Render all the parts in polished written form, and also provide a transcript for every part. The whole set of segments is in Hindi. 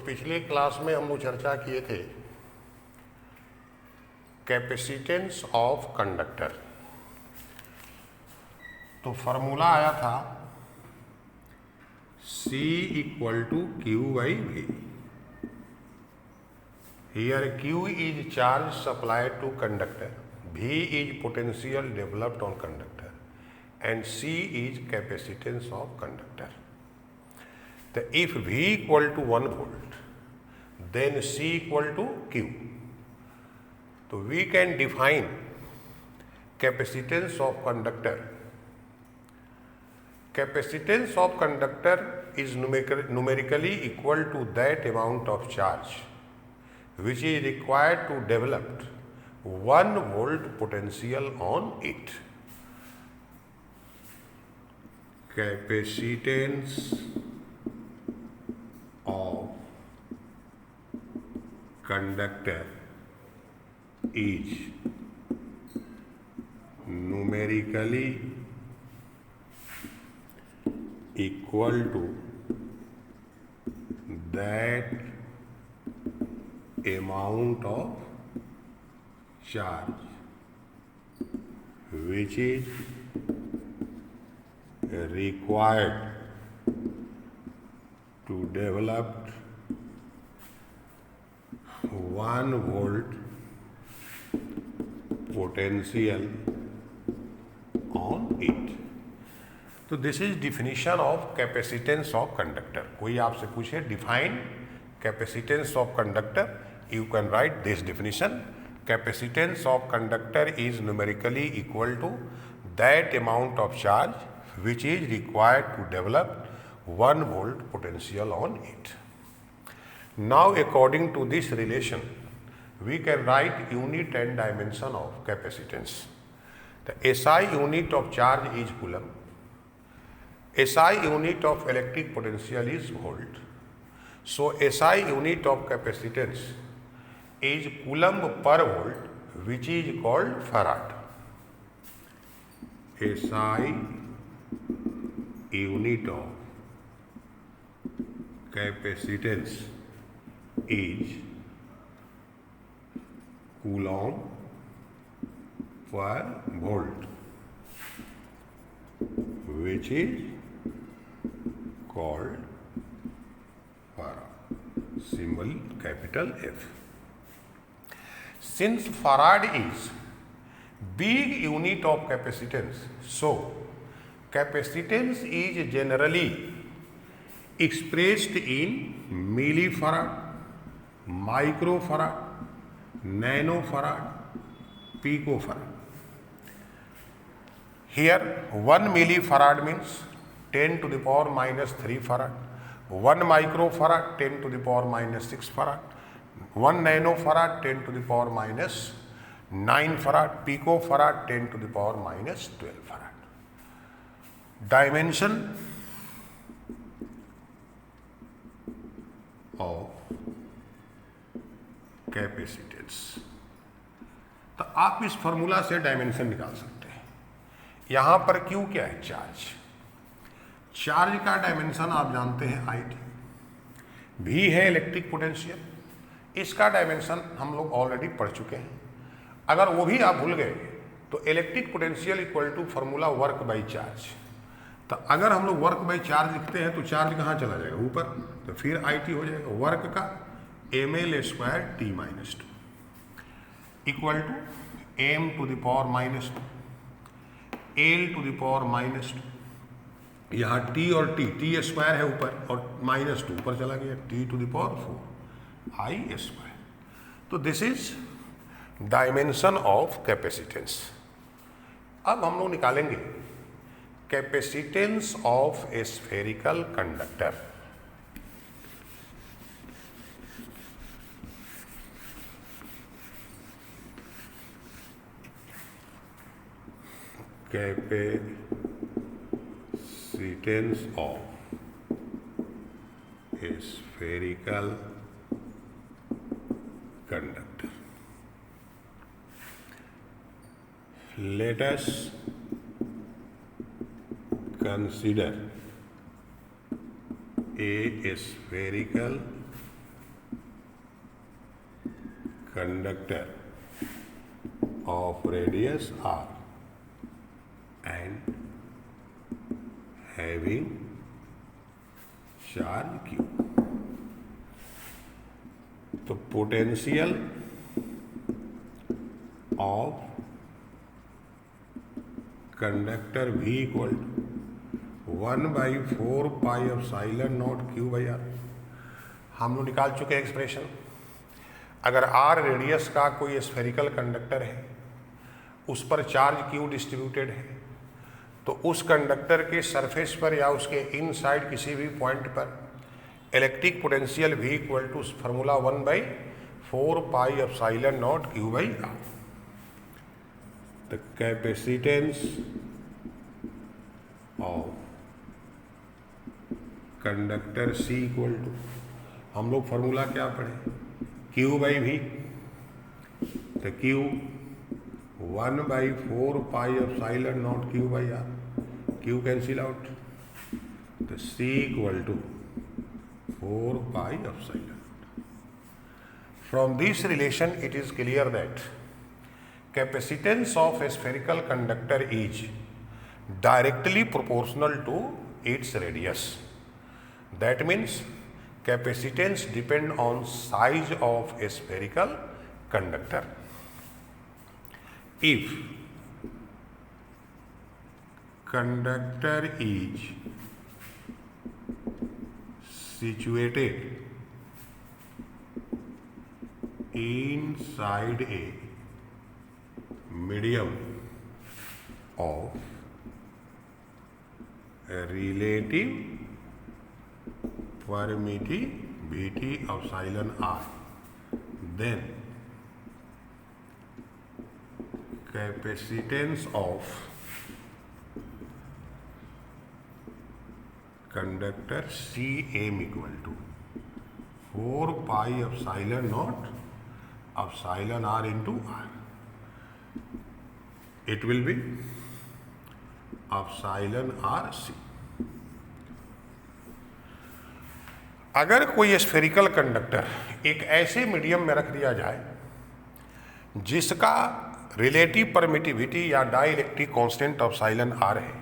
पिछले क्लास में हम लोग चर्चा किए थे कैपेसिटेंस ऑफ कंडक्टर। तो फॉर्मूला आया था C equal to Q by V. Here Q is charge supplied to conductor, V is potential developed on conductor and C is capacitance of conductor. तो if V equal to 1 volt then C equal to Q। तो we can define capacitance of conductor. Capacitance of conductor is numerically equal to that amount of charge which is required to develop 1 volt potential on it. Capacitance of conductor is numerically equal to that amount of charge which is required to develop 1 volt potential on it. तो this is definition of capacitance of conductor. कोई आपसे पूछे define capacitance of conductor, you can write this definition. Capacitance of conductor is numerically equal to that amount of charge which is required to develop 1 volt potential on it. Now according to this relation we can write unit and dimension of capacitance. The SI unit of charge is coulomb. SI unit of electric potential is volt. So SI unit of capacitance is coulomb per volt which is called farad. SI unit of capacitance is coulomb per volt which is called farad, symbol capital F. Since farad is big unit of capacitance, so capacitance is generally expressed in millifarad, microfarad, nanofarad, picofarad. Here 1 millifarad means 10 to the power minus 3 farad, 1 microfarad 10 to the power minus 6 farad, 1 nanofarad 10 to the power minus 9 farad, picofarad 10 to the power minus 12 farad. Dimension of capacitance. तो आप इस फॉर्मूला से डायमेंशन निकाल सकते हैं। यहां पर क्यू क्या है? चार्ज। चार्ज का डायमेंशन आप जानते हैं IT। भी है इलेक्ट्रिक पोटेंशियल, इसका डायमेंशन हम लोग ऑलरेडी पढ़ चुके हैं। अगर वो भी आप भूल गए तो electric potential equal to formula work by charge. तो अगर हम लोग वर्क बाई चार्ज लिखते हैं तो चार्ज कहाँ चला जाएगा? ऊपर। तो फिर IT हो जाएगा वर्क का ml square T minus 2 equal to m to the power minus 2 l to the power minus 2। यहाँ T और T स्क्वायर है ऊपर और माइनस 2 ऊपर चला गया, T to the power 4 I square. तो this is dimension of capacitance. अब हम लोग निकालेंगे capacitance of a spherical conductor. Capacitance of a spherical conductor. Let us consider a spherical conductor of radius r and having charge q. तो potential of conductor V equal to 1/4πε0 हम लोग निकाल चुके हैं एक्सप्रेशन। अगर r रेडियस का कोई स्फेरिकल कंडक्टर है, उस पर चार्ज Q डिस्ट्रीब्यूटेड है, तो उस कंडक्टर के सरफेस पर या उसके इनसाइड किसी भी पॉइंट पर electric potential V equal to formula 1/4πε0 the capacitance of conductor C equal to, हम लोग फार्मूला क्या पढ़े, Q/V, तो Q 1/4πε0 Q कैंसिल आउट, तो C equal to 4πε0. From this relation it is clear that capacitance of a spherical conductor is directly proportional to its radius. That means capacitance depend on size of a spherical conductor. If conductor is situated inside a medium of relative permittivity of epsilon r, then capacitance of conductor Cm equal to 4πε0 epsilon r into r. It will be epsilon r c. अगर कोई स्फेरिकल कंडक्टर एक ऐसे मीडियम में रख दिया जाए जिसका रिलेटिव परमिटिविटी या dielectric constant epsilon r है,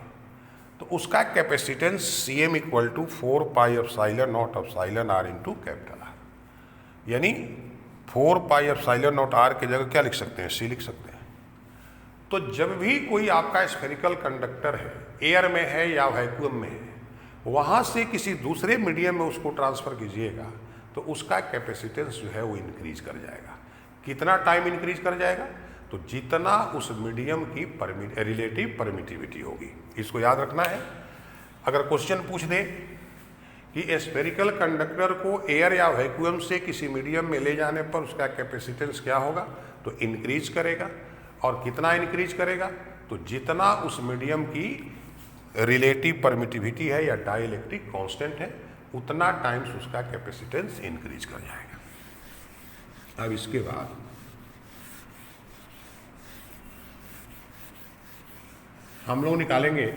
तो उसका capacitance Cm equal to 4πε0 epsilon r into capital R, यानी 4πε0 r की जगह क्या लिख सकते हैं, C लिख सकते हैं। तो जब भी कोई आपका स्फेरिकल कंडक्टर है, एयर में है या वैक्यूम में है, वहाँ से किसी दूसरे मीडियम में उसको ट्रांसफ़र कीजिएगा तो उसका कैपेसिटेंस जो है वो इंक्रीज कर जाएगा। कितना टाइम इंक्रीज कर जाएगा, तो जितना उस मीडियम की रिलेटिव परमिटिविटी होगी। इसको याद रखना है। अगर क्वेश्चन पूछ दे कि स्फेरिकल कंडक्टर को एयर या वैक्यूम से किसी मीडियम में ले जाने पर उसका कैपेसिटेंस क्या होगा, तो इंक्रीज करेगा। और कितना इंक्रीज करेगा, तो जितना उस मीडियम की रिलेटिव परमिटिविटी है या डाई इलेक्ट्रिक कांस्टेंट है, उतना टाइम्स उसका कैपेसिटेंस इंक्रीज कर जाएगा। अब इसके बाद हम लोग निकालेंगे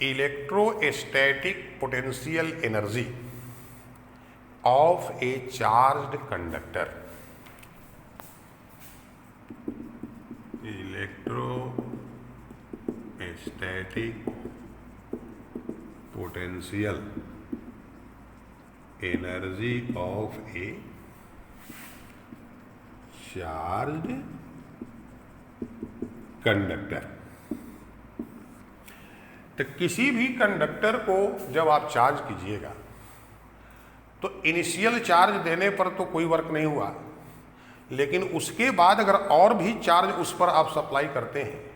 electrostatic potential energy of A charged conductor. Electrostatic potential energy of A charged conductor. तो किसी भी कंडक्टर को जब आप चार्ज कीजिएगा तो इनिशियल चार्ज देने पर तो कोई वर्क नहीं हुआ, लेकिन उसके बाद अगर और भी चार्ज उस पर आप सप्लाई करते हैं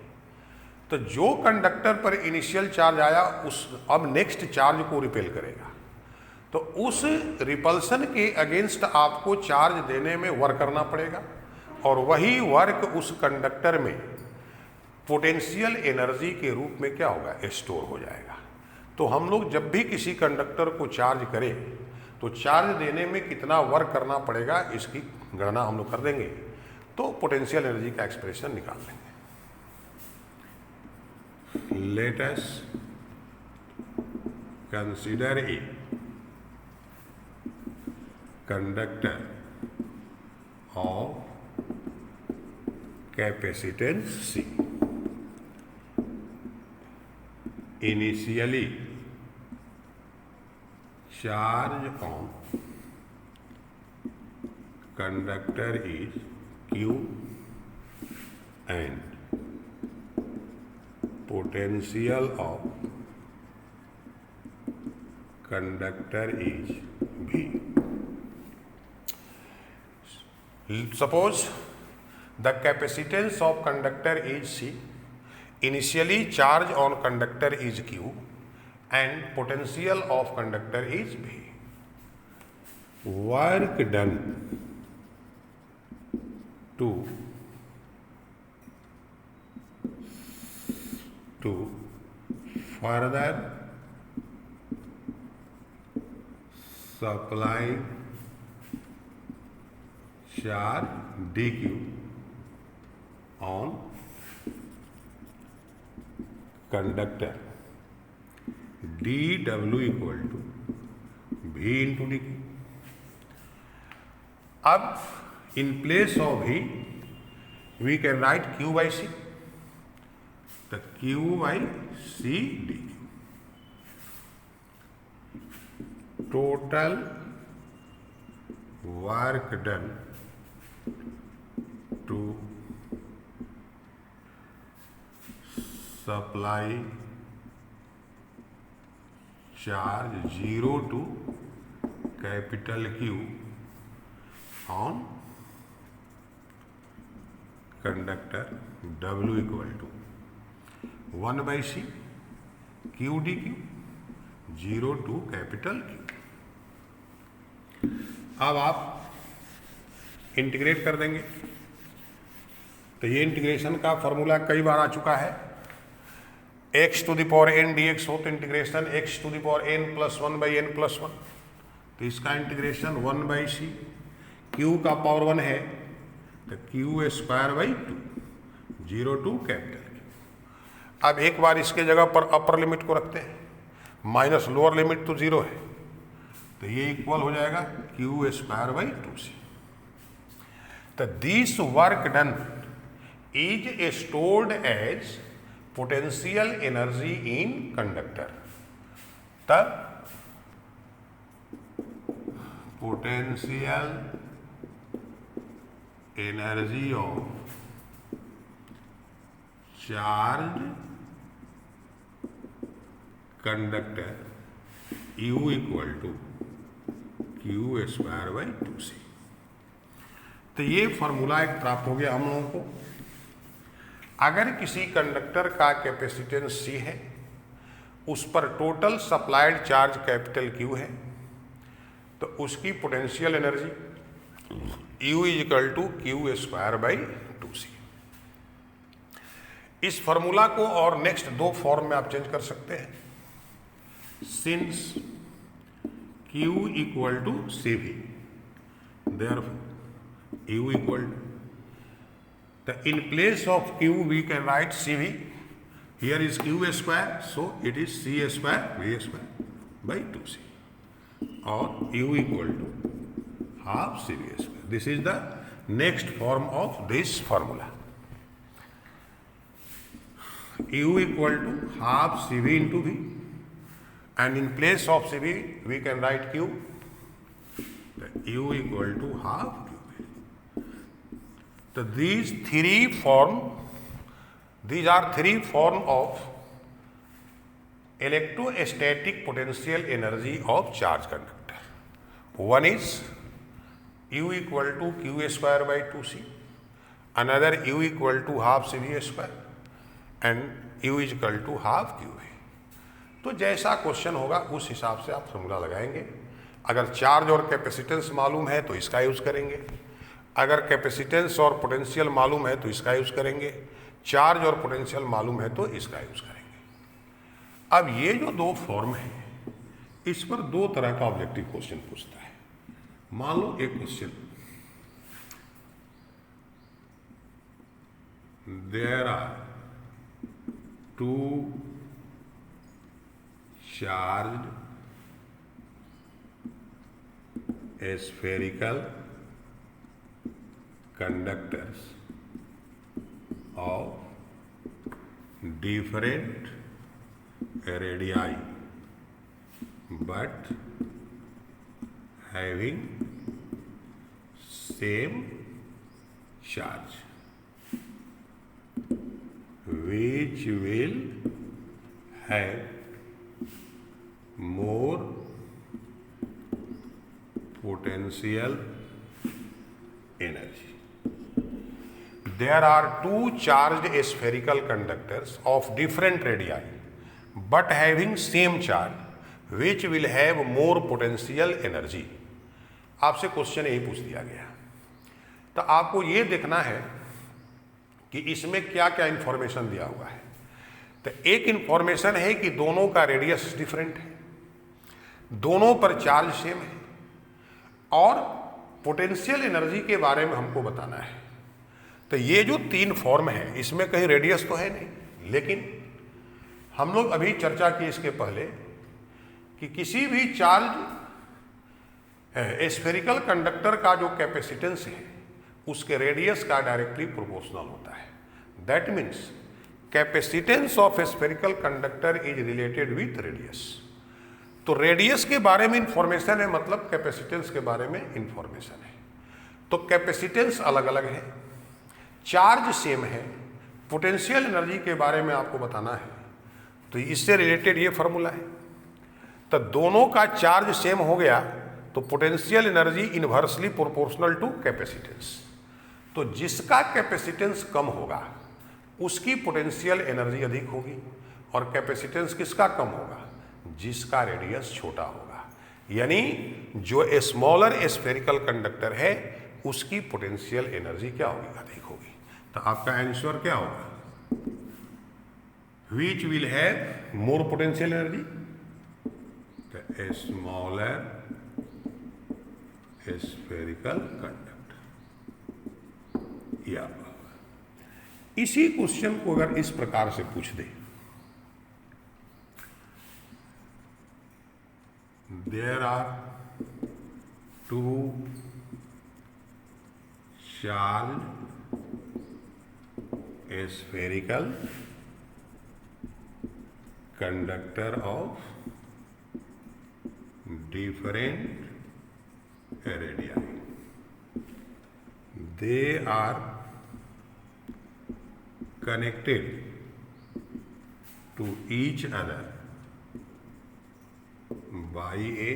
तो जो कंडक्टर पर इनिशियल चार्ज आया उस अब नेक्स्ट चार्ज को रिपेल करेगा। तो उस रिपल्सन के अगेंस्ट आपको चार्ज देने में वर्क करना पड़ेगा और वही वर्क उस कंडक्टर में पोटेंशियल एनर्जी के रूप में क्या होगा, स्टोर हो जाएगा। तो हम लोग जब भी किसी कंडक्टर को चार्ज करें तो चार्ज देने में कितना वर्क करना पड़ेगा इसकी गणना हम लोग कर देंगे, तो पोटेंशियल एनर्जी का एक्सप्रेशन निकाल लेंगे। Let us consider a conductor of capacitance C. Initially charge on conductor is Q and potential of conductor is V. Suppose the capacitance of conductor is C, initially charge on conductor is Q and potential of conductor is V. Work done to further supply charge dq on conductor dw equal to v into dq. अब in place of v we can write q by c. The q by c dq. Total work done to supply charge 0 to capital Q on conductor W equal to 1 by C Q dQ 0 to capital Q. अब आप इंटीग्रेट कर देंगे तो ये इंटीग्रेशन का फॉर्मूला कई बार आ चुका है. x to the power n dx हो तो integration x to the power n plus 1 by n plus 1. तो इसका इंटीग्रेशन 1 बाई सी. q का पावर 1 है तो q square by 2 0 to capital Q. अब एक बार इसके जगह पर अपर लिमिट को रखते हैं, माइनस लोअर लिमिट तो 0 है तो ये इक्वल हो जाएगा q स्क्वायर बाई 2c. तो this work done is stored as potential energy in conductor. तब potential energy of charge conductor U equal to Q square by 2c. तो ये फॉर्मूला एक प्राप्त हो गया हम लोगों को. अगर किसी कंडक्टर का कैपेसिटेंस C है, उस पर total supplied charge capital Q है, तो उसकी potential energy U is equal to Q square by 2c. इस फॉर्मूला को और नेक्स्ट दो फॉर्म में आप चेंज कर सकते हैं. Since Q equal to CV, therefore U equal to, the in place of Q we can write CV. Here is Q square, so it is C square V square by 2C, or U equal to half CV square. This is the next form of this formula. U equal to half CV into V, and in place of CV we can write Q. U equal to half QV. So these are three form of electrostatic potential energy of charge conductor. One is U equal to Q square by 2C, another U equal to half CV square, and U is equal to half QV. तो जैसा क्वेश्चन होगा उस हिसाब से आप फॉर्मूला लगाएंगे. अगर चार्ज और कैपेसिटेंस मालूम है तो इसका यूज़ करेंगे, अगर कैपेसिटेंस और पोटेंशियल मालूम है तो इसका यूज़ करेंगे, चार्ज और पोटेंशियल मालूम है तो इसका यूज़ करेंगे. अब ये जो दो फॉर्म है इस पर दो तरह का ऑब्जेक्टिव क्वेश्चन पूछता है. मान लो एक question, there are two charged spherical conductors of different radii but having same charge, which will have more potential energy. There are two charged spherical conductors of different radii but having same charge, which will have more potential energy. आपसे क्वेश्चन यही पूछ दिया गया, तो आपको ये देखना है कि इसमें क्या क्या इंफॉर्मेशन दिया हुआ है। तो एक इंफॉर्मेशन है कि दोनों का रेडियस डिफरेंट है, दोनों पर चार्ज सेम है, और पोटेंशियल एनर्जी के बारे में हमको बताना है। तो ये जो तीन फॉर्म है इसमें कहीं रेडियस तो है नहीं, लेकिन हम लोग अभी चर्चा की इसके पहले कि किसी भी चार्ज स्फेरिकल कंडक्टर का जो कैपेसिटेंस है उसके रेडियस का डायरेक्टली प्रोपोर्शनल होता है। That means capacitance of spherical conductor is related with radius. तो रेडियस के बारे में इंफॉर्मेशन है, मतलब कैपेसिटेंस के बारे में इंफॉर्मेशन है। तो कैपेसिटेंस अलग अलग है, चार्ज सेम है, पोटेंशियल एनर्जी के बारे में आपको बताना है, तो इससे रिलेटेड ये फॉर्मूला है। तो दोनों का चार्ज सेम हो गया तो potential energy inversely proportional to capacitance. तो जिसका कैपेसिटेंस कम होगा उसकी पोटेंशियल एनर्जी अधिक होगी, और कैपेसिटेंस किसका कम होगा? जिसका रेडियस छोटा होगा। यानी जो स्मॉलर स्फेरिकल कंडक्टर है उसकी पोटेंशियल एनर्जी क्या होगी? अधिक होगी। तो आपका आंसर क्या होगा? Which will have more potential energy? The smaller spherical conductor। या इसी क्वेश्चन को अगर इस प्रकार से पूछ दे, there are two charged spherical conductor of different radii. They are connected to each other by a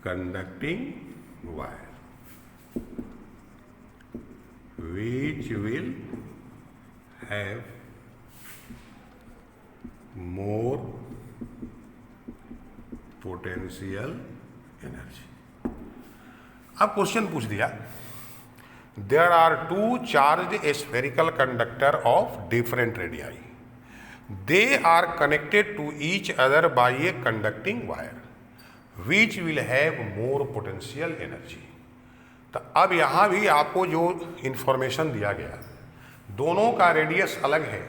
conducting wire, which will have more potential energy। अब क्वेश्चन पूछ दिया, there are two charged spherical conductor of different radii, they are connected to each other by a conducting wire, which will have more potential energy। तो अब यहाँ भी आपको जो इंफॉर्मेशन दिया गया, दोनों का रेडियस अलग है,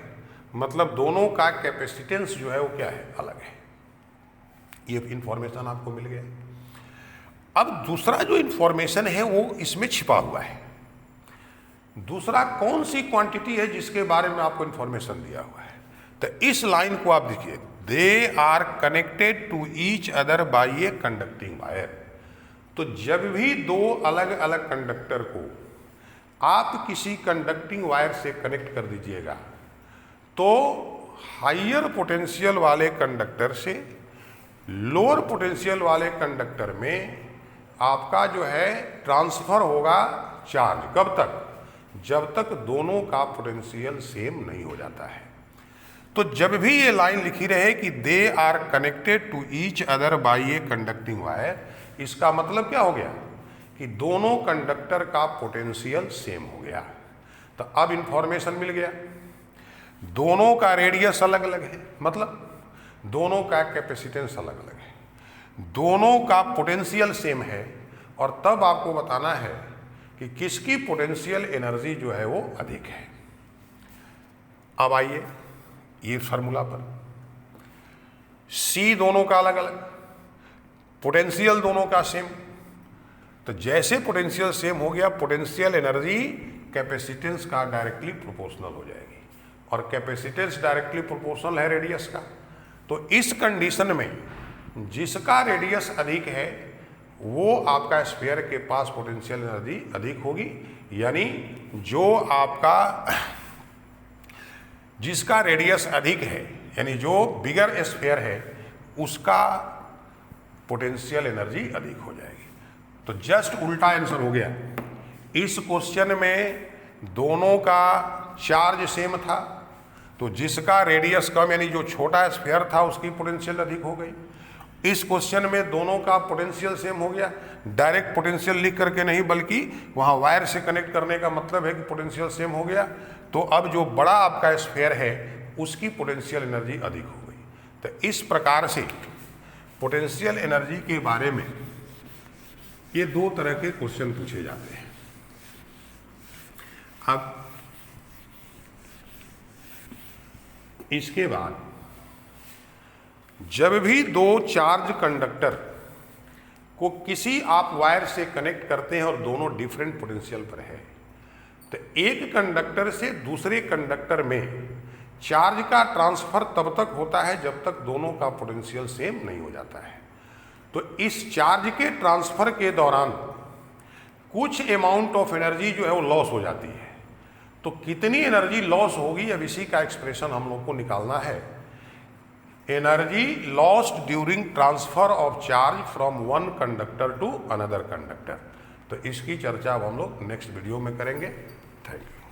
मतलब दोनों का कैपेसिटेंस जो है वो क्या है? अलग है। ये इंफॉर्मेशन आपको मिल गया। अब दूसरा जो इंफॉर्मेशन है वो इसमें छिपा हुआ है। दूसरा कौन सी क्वांटिटी है जिसके बारे में आपको इंफॉर्मेशन दिया हुआ है? तो इस लाइन को आप देखिए, they are connected to each other by a conducting wire. तो जब भी दो अलग अलग कंडक्टर को आप किसी कंडक्टिंग वायर से कनेक्ट कर दीजिएगा तो हाइयर पोटेंशियल वाले कंडक्टर से लोअर पोटेंशियल वाले कंडक्टर में आपका जो है ट्रांसफर होगा चार्ज। कब तक? जब तक दोनों का पोटेंशियल सेम नहीं हो जाता है। तो जब भी ये लाइन लिखी रहे कि they are connected to each other by a conducting wire, इसका मतलब क्या हो गया कि दोनों कंडक्टर का पोटेंशियल सेम हो गया। तो अब इंफॉर्मेशन मिल गया, दोनों का रेडियस अलग अलग है, मतलब दोनों का कैपेसिटेंस अलग अलग है, दोनों का पोटेंशियल सेम है, और तब आपको बताना है कि किसकी पोटेंशियल एनर्जी जो है वो अधिक है। अब आइए ये फार्मूला पर, C दोनों का अलग अलग, पोटेंशियल दोनों का सेम, तो जैसे पोटेंशियल सेम हो गया, पोटेंशियल एनर्जी कैपेसिटेंस का डायरेक्टली प्रोपोर्शनल हो जाएगी, और कैपेसिटेंस डायरेक्टली प्रोपोर्शनल है रेडियस का। तो इस कंडीशन में जिसका रेडियस अधिक है वो आपका स्फीयर के पास पोटेंशियल एनर्जी अधिक होगी, यानी जो आपका जिसका रेडियस अधिक है, यानी जो बिगर स्फीयर है उसका पोटेंशियल एनर्जी अधिक हो जाएगी। तो जस्ट उल्टा आंसर हो गया। इस क्वेश्चन में दोनों का चार्ज सेम था, तो जिसका रेडियस कम यानी जो छोटा स्फीयर था उसकी पोटेंशियल अधिक हो गई। इस क्वेश्चन में दोनों का पोटेंशियल सेम हो गया, डायरेक्ट पोटेंशियल लिख करके नहीं बल्कि वहाँ वायर से कनेक्ट करने का मतलब है कि पोटेंशियल सेम हो गया। तो अब जो बड़ा आपका स्फीयर है उसकी पोटेंशियल एनर्जी अधिक हो गई। तो इस प्रकार से पोटेंशियल एनर्जी के बारे में ये दो तरह के क्वेश्चन पूछे जाते हैं। अब इसके बाद जब भी दो चार्ज कंडक्टर को किसी आप वायर से कनेक्ट करते हैं और दोनों डिफरेंट पोटेंशियल पर है, तो एक कंडक्टर से दूसरे कंडक्टर में चार्ज का ट्रांसफर तब तक होता है जब तक दोनों का पोटेंशियल सेम नहीं हो जाता है। तो इस चार्ज के ट्रांसफर के दौरान कुछ अमाउंट ऑफ एनर्जी जो है वो लॉस हो जाती है। तो कितनी एनर्जी लॉस होगी, अब इसी का एक्सप्रेशन हम लोग को निकालना है। Energy lost during transfer of charge from one conductor to another conductor. तो इसकी चर्चा अब हम लोग नेक्स्ट वीडियो में करेंगे। Thank you.